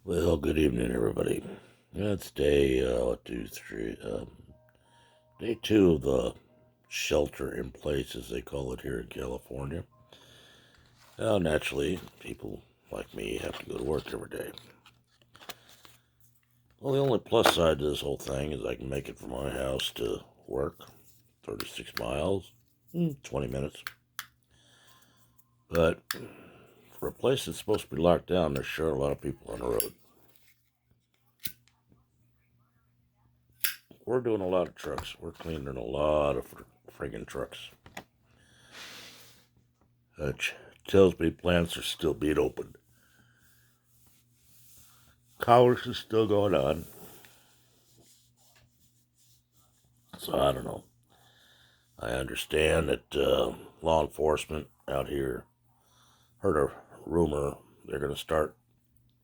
Well, good evening, everybody. It's day, day two of the shelter in place, as they call it here in California. Now, naturally, people like me have to go to work every day. Well, the only plus side to this whole thing is I can make it from my house to work, 36 miles, 20 minutes. But for a place that's supposed to be locked down, there's sure a lot of people on the road. We're doing a lot of trucks. We're cleaning a lot of friggin' trucks. Which tells me plants are still being opened. Commerce is still going on. So I don't know. I understand that law enforcement out here heard a rumor they're going to start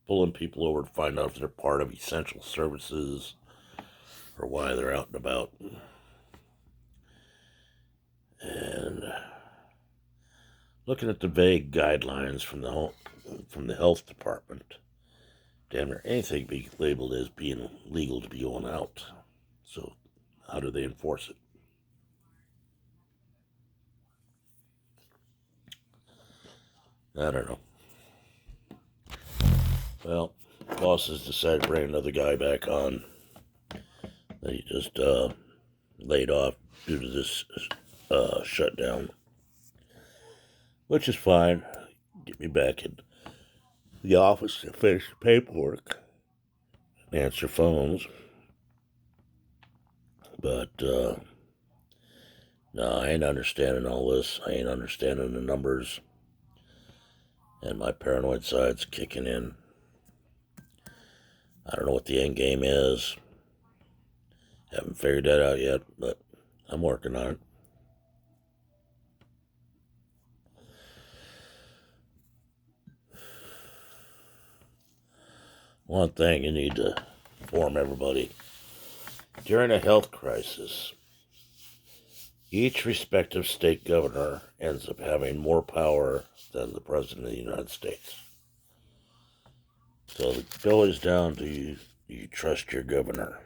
pulling people over to find out if they're part of essential services or why they're out and about. And looking at the vague guidelines from the health department, damn near anything be labeled as being legal to be going out. So how do they enforce it? I don't know. Well, bosses decided to bring another guy back on that he just laid off due to this shutdown, which is fine. Get me back in the office to finish the paperwork, answer phones. But no, I ain't understanding all this. I ain't understanding the numbers, and my paranoid side's kicking in. I don't know what the end game is. Haven't figured that out yet, but I'm working on it. One thing you need to inform everybody during a health crisis, each respective state governor ends up having more power than the President of the United States. So the bill is down to you trust your governor.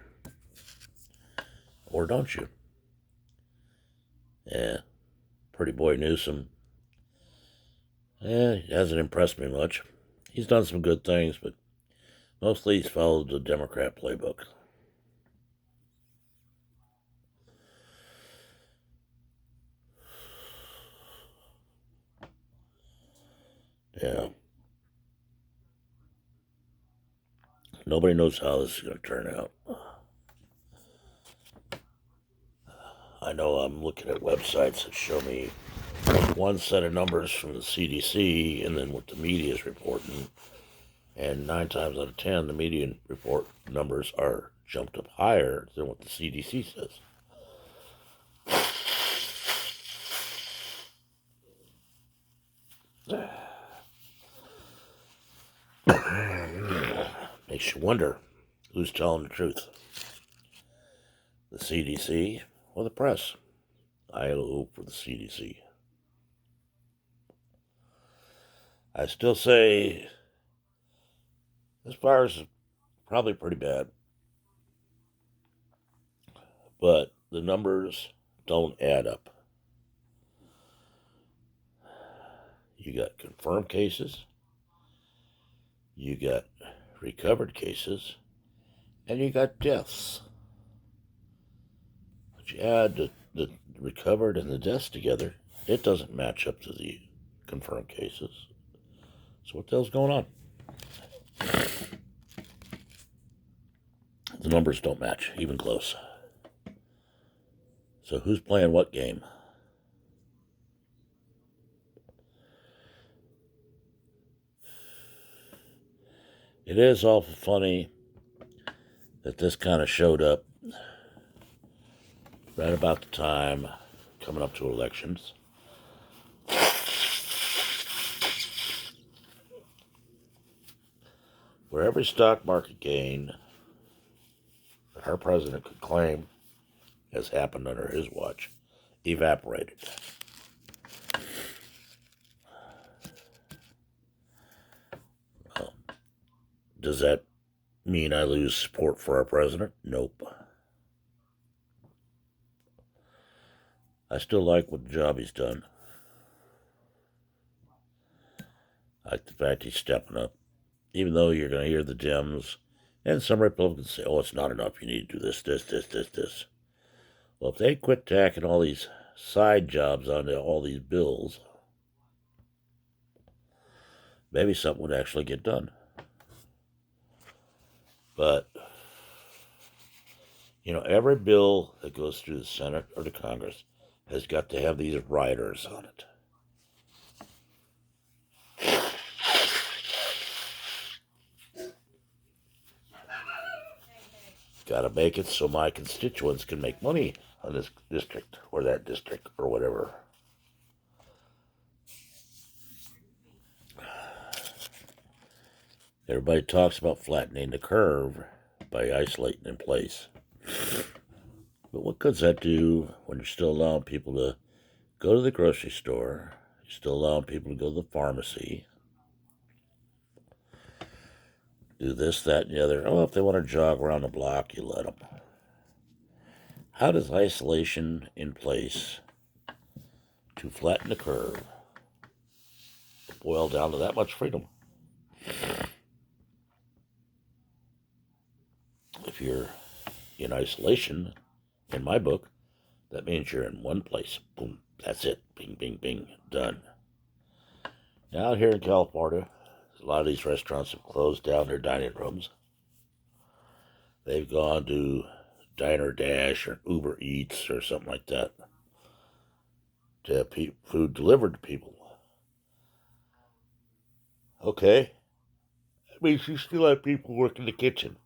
Or don't you? Yeah, pretty boy Newsom. He hasn't impressed me much. He's done some good things, but mostly he's followed the Democrat playbook. Yeah. Nobody knows how this is going to turn out. I know I'm looking at websites that show me one set of numbers from the CDC and then what the media is reporting. And 9 times out of 10, the media report numbers are jumped up higher than what the CDC says. Makes you wonder who's telling the truth, the CDC or the press. I hope for the CDC. I still say this virus is probably pretty bad, but the numbers don't add up. You got confirmed cases, you got recovered cases, and you got deaths. But you add the recovered and the deaths together, it doesn't match up to the confirmed cases. So what the hell's going on? The numbers don't match, even close. So who's playing what game? It is awful funny that this kind of showed up right about the time coming up to elections. Where every stock market gain that our president could claim has happened under his watch evaporated. Well, Does that mean I lose support for our president? Nope. I still like what job he's done. I like the fact he's stepping up. Even though you're going to hear the Dems and some Republicans say, oh, it's not enough. You need to do this. Well, if they quit tacking all these side jobs onto all these bills, maybe something would actually get done. But, every bill that goes through the Senate or the Congress has got to have these riders on it. Got to make it so my constituents can make money on this district or that district or whatever. Everybody talks about flattening the curve by isolating in place. But what good's that do when you're still allowing people to go to the grocery store, you're still allowing people to go to the pharmacy, do this, that, and the other. Oh, if they want to jog around the block, you let them. How does isolation in place to flatten the curve boil down to that much freedom? If you're in isolation, in my book, that means you're in one place. Boom, that's it. Bing, bing, bing, done. Now out here in California, a lot of these restaurants have closed down their dining rooms. They've gone to Diner Dash or Uber Eats or something like that to have food delivered to people. Okay, that means you still have people work in the kitchen.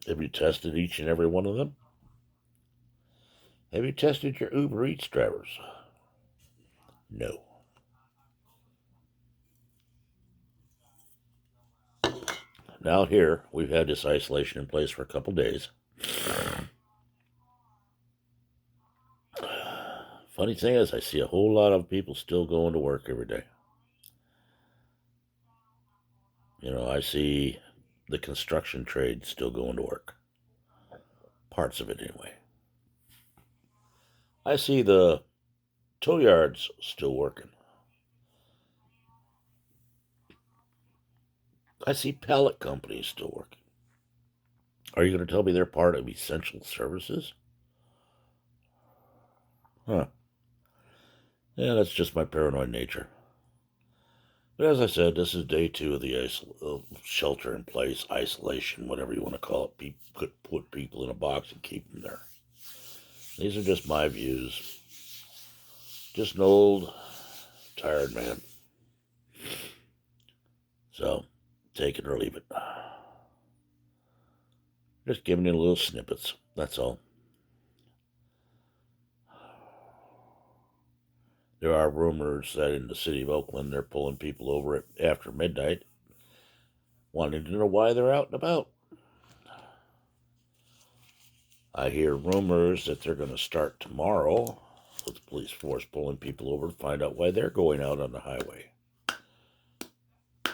Have you tested each and every one of them? Have you tested your Uber Eats drivers? No. Now here, we've had this isolation in place for a couple days. Funny thing is, I see a whole lot of people still going to work every day. I see the construction trade still going to work. Parts of it, anyway. I see the tow yards still working. I see pallet companies still working. Are you going to tell me they're part of essential services? Huh. Yeah, that's just my paranoid nature. But as I said, this is day 2 of the shelter in place, isolation, whatever you want to call it. Put people in a box and keep them there. These are just my views. Just an old, tired man. So, take it or leave it. Just giving you little snippets, that's all. There are rumors that in the city of Oakland, they're pulling people over after midnight, wanting to know why they're out and about. I hear rumors that they're going to start tomorrow with the police force pulling people over to find out why they're going out on the highway.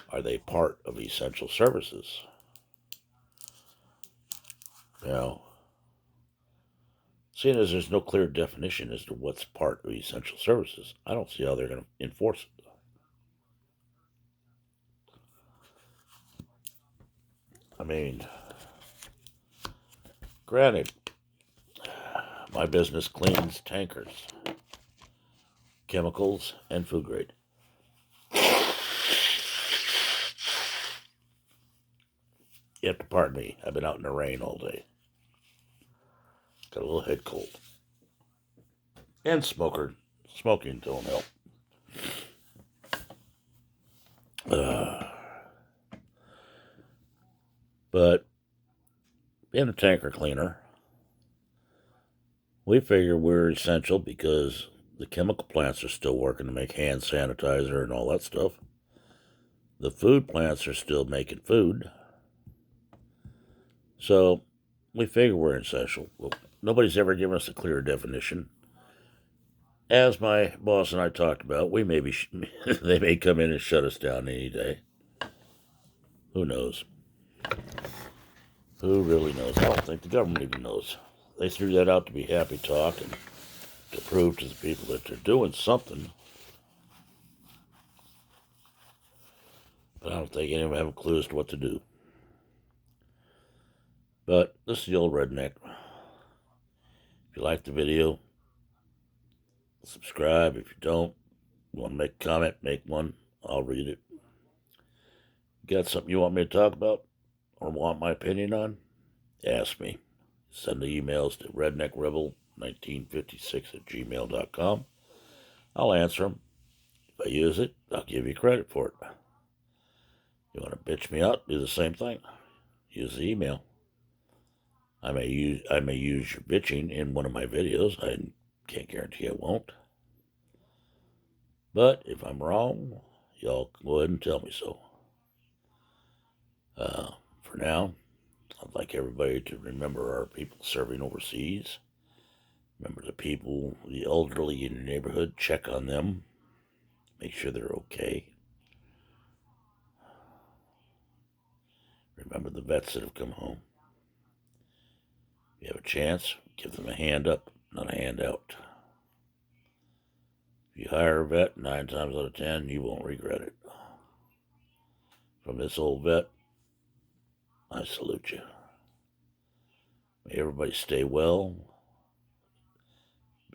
Are they part of essential services? Now, seeing as there's no clear definition as to what's part of essential services, I don't see how they're going to enforce it. I mean, granted, my business cleans tankers, chemicals, and food grade. You have to pardon me. I've been out in the rain all day. Got a little head cold. And smoking don't help. But being a tanker cleaner, we figure we're essential because the chemical plants are still working to make hand sanitizer and all that stuff. The food plants are still making food. So we figure we're essential. Well, nobody's ever given us a clear definition. As my boss and I talked about, we may be they may come in and shut us down any day. Who knows? Who really knows? I don't think the government even knows. They threw that out to be happy talk and to prove to the people that they're doing something. But I don't think any of them have a clue as to what to do. But this is the old redneck. If you like the video, subscribe. If you don't, you want to make a comment, make one. I'll read it. Got something you want me to talk about or want my opinion on? Ask me. Send the emails to redneckrebel1956@gmail.com. I'll answer them. If I use it, I'll give you credit for it. You want to bitch me out? Do the same thing. Use the email. I may use your bitching in one of my videos. I can't guarantee I won't. But if I'm wrong, y'all go ahead and tell me so. For now, I'd like everybody to remember our people serving overseas. Remember the people, the elderly in your neighborhood. Check on them. Make sure they're okay. Remember the vets that have come home. If you have a chance, give them a hand up, not a handout. If you hire a vet, 9 times out of 10, you won't regret it. From this old vet, I salute you. May everybody stay well.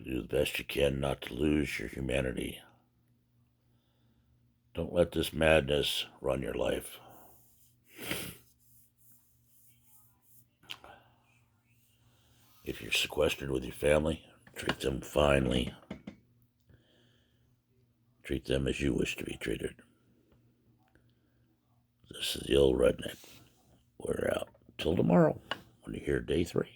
Do the best you can not to lose your humanity. Don't let this madness run your life. If you're sequestered with your family, treat them finely. Treat them as you wish to be treated. This is the old redneck. We're out. Till tomorrow when you hear day 3.